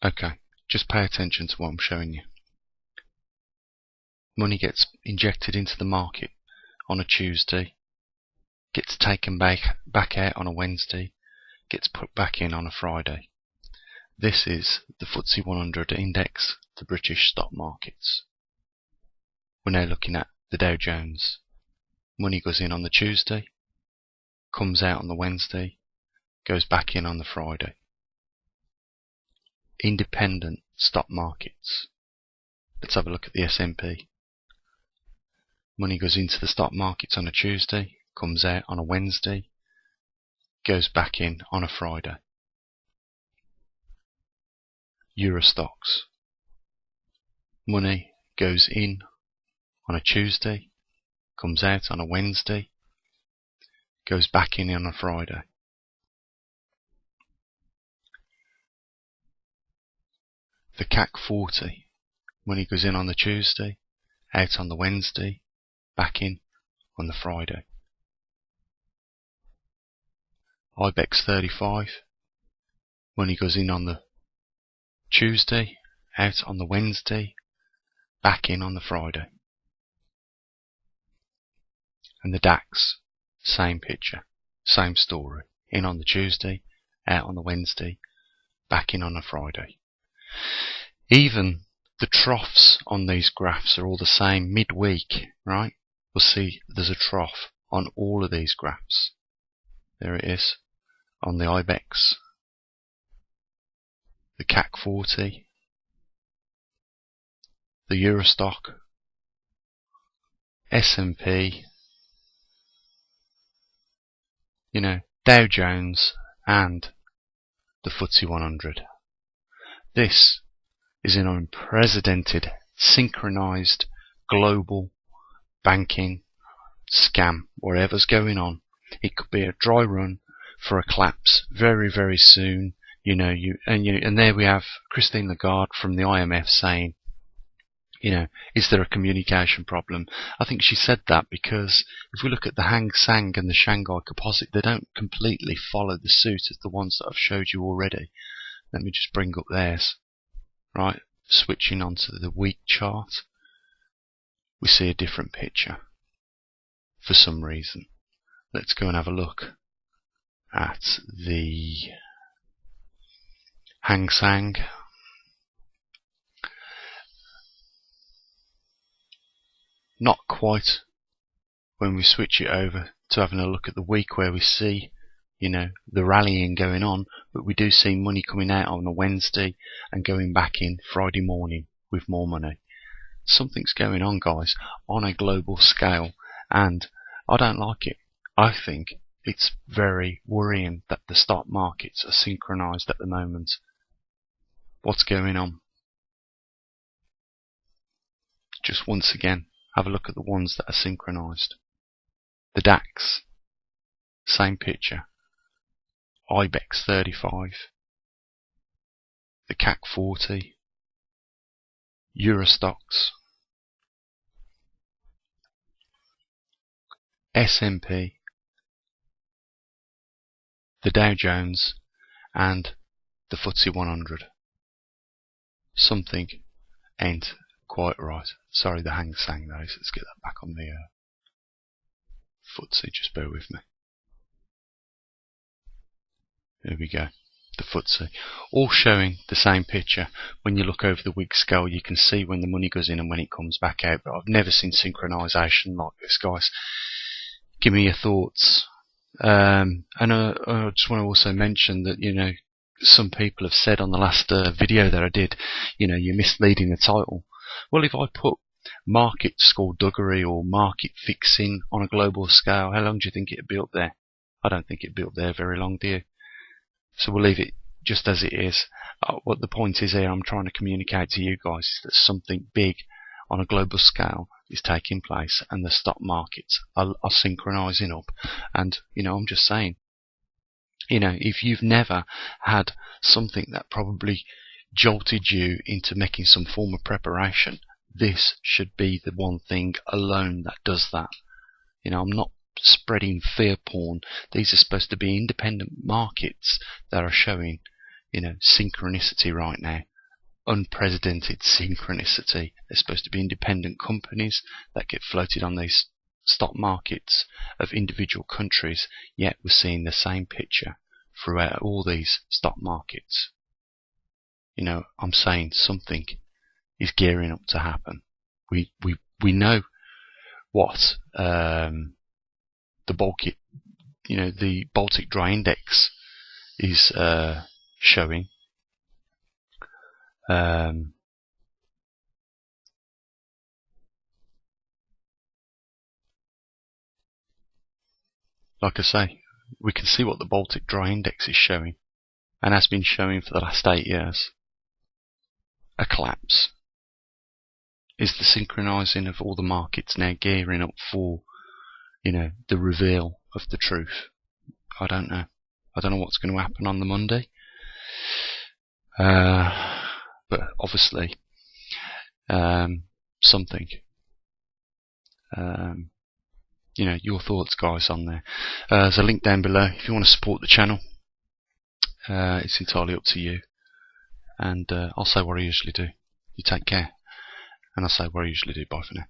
Okay, just pay attention to what I'm showing you. Money gets injected into the market on a Tuesday, gets taken back out on a Wednesday, gets put back in on a Friday. This is the FTSE 100 index, the British stock markets. We're now looking at the Dow Jones. Money goes in on the Tuesday, comes out on the Wednesday, goes back in on the Friday. Independent stock markets. Let's have a look at the S&P. Money goes into the stock markets on a Tuesday, comes out on a Wednesday, goes back in on a Friday. Euro stocks. Money goes in on a Tuesday, comes out on a Wednesday, goes back in on a Friday. The CAC 40. Money goes in on the Tuesday, out on the Wednesday, back in on the Friday. IBEX 35. Money goes in on the Tuesday, out on the Wednesday, back in on the Friday. And the DAX, same picture, same story. In on the Tuesday, out on the Wednesday, back in on a Friday. Even the troughs on these graphs are all the same midweek, right? We'll see there's a trough on all of these graphs. There it is, on the IBEX, the CAC 40, the Eurostock, S&P, Dow Jones, and the FTSE 100. This is an unprecedented, synchronized, global banking scam. Whatever's going on, it could be a dry run for a collapse very, very soon. And there we have Christine Lagarde from the IMF saying, is there a communication problem? I think she said that because if we look at the Hang Seng and the Shanghai Composite, they don't completely follow the suit of the ones that I've showed you already. Let me just bring up theirs. Right, switching onto the week chart, we see a different picture for some reason. Let's go and have a look at the Hang Seng. Not quite when we switch it over to having a look at the week where we see the rallying going on, but we do see money coming out on a Wednesday and going back in Friday morning with more money. Something's going on, guys, on a global scale, and I don't like it. I think it's very worrying that the stock markets are synchronized at the moment. What's going on? Just once again, have a look at the ones that are synchronized. The DAX, same picture. IBEX 35, the CAC 40, Eurostocks, S&P, the Dow Jones, and the FTSE 100. Something ain't quite right. Sorry, the Hang Seng though. Let's get that back on the FTSE. Just bear with me. There we go. The FTSE. All showing the same picture. When you look over the week scale, you can see when the money goes in and when it comes back out. But I've never seen synchronization like this, guys. Give me your thoughts. And I just want to also mention that, some people have said on the last video that I did, you're misleading the title. Well, if I put market skullduggery or market fixing on a global scale, how long do you think it'd be up there? I don't think it'd be up there very long, do you? So we'll leave it just as it is. What the point is here, I'm trying to communicate to you guys is that something big on a global scale is taking place and the stock markets are synchronizing up. And, I'm just saying, if you've never had something that probably jolted you into making some form of preparation, this should be the one thing alone that does that. I'm not spreading fear porn. These are supposed to be independent markets that are showing, synchronicity right now. Unprecedented synchronicity. They're supposed to be independent companies that get floated on these stock markets of individual countries, yet we're seeing the same picture throughout all these stock markets. I'm saying something is gearing up to happen. We know what the Baltic Dry Index is showing. Like I say, we can see what the Baltic Dry Index is showing, and has been showing for the last 8 years. A collapse. Is the synchronizing of all the markets now gearing up for, the reveal of the truth? I don't know. I don't know what's going to happen on the Monday. But obviously, something. Your thoughts, guys, on there. There's a link down below if you want to support the channel. It's entirely up to you. And I'll say what I usually do. You take care. And I'll say what I usually do. Bye for now.